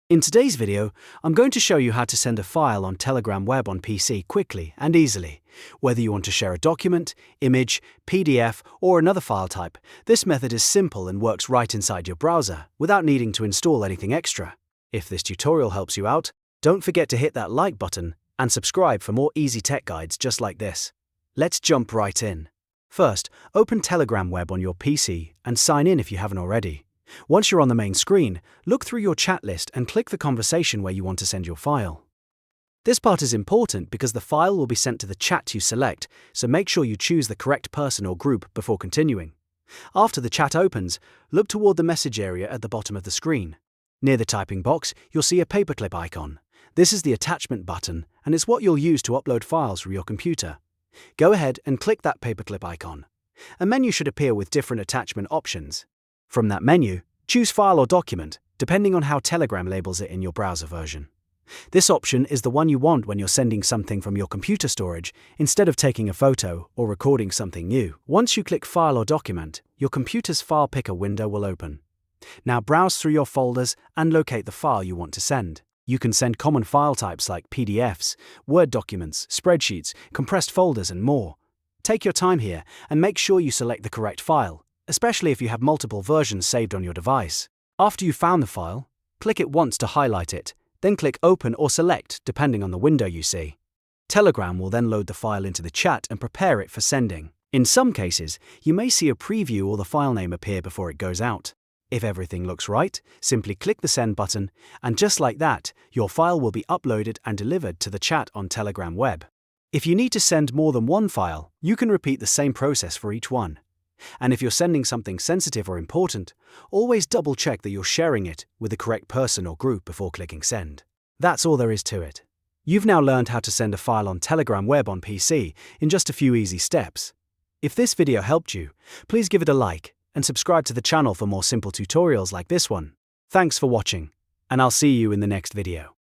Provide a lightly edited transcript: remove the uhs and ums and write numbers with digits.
In today's video, I'm going to show you how to send a file on Telegram web on PC quickly and easily. Whether you want to share a document, image, PDF, or another file type, this method is simple and works right inside your browser without needing to install anything extra. If this tutorial helps you out, don't forget to hit that like button and subscribe for more easy tech guides just like this. Let's jump right in. First, open Telegram web on your PC and sign in if you haven't already. Once you're on the main screen, look through your chat list and click the conversation where you want to send your file. This part is important because the file will be sent to the chat you select, so make sure you choose the correct person or group before continuing. After the chat opens, look toward the message area at the bottom of the screen. Near the typing box, you'll see a Paperclip icon. This is the attachment button, and it's what you'll use to upload files from your computer. Go ahead and click that Paperclip icon. A menu should appear with different attachment options. From that menu, choose File or Document, depending on how Telegram labels it in your browser version. This option is the one you want when you're sending something from your computer storage instead of taking a photo or recording something new. Once you click File or Document, your computer's file picker window will open. Now browse through your folders and locate the file you want to send. You can send common file types like PDFs, Word documents, spreadsheets, compressed folders, and more. Take your time here and make sure you select the correct file, especially if you have multiple versions saved on your device. After you've found the file, click it once to highlight it, then click Open or Select depending on the window you see. Telegram will then load the file into the chat and prepare it for sending. In some cases, you may see a preview or the file name appear before it goes out. If everything looks right, simply click the Send button, and just like that, your file will be uploaded and delivered to the chat on Telegram web. If you need to send more than one file, you can repeat the same process for each one. And if you're sending something sensitive or important, always double-check that you're sharing it with the correct person or group before clicking Send. That's all there is to it. You've now learned how to send a file on Telegram web on PC in just a few easy steps. If this video helped you, please give it a like and subscribe to the channel for more simple tutorials like this one. Thanks for watching, and I'll see you in the next video.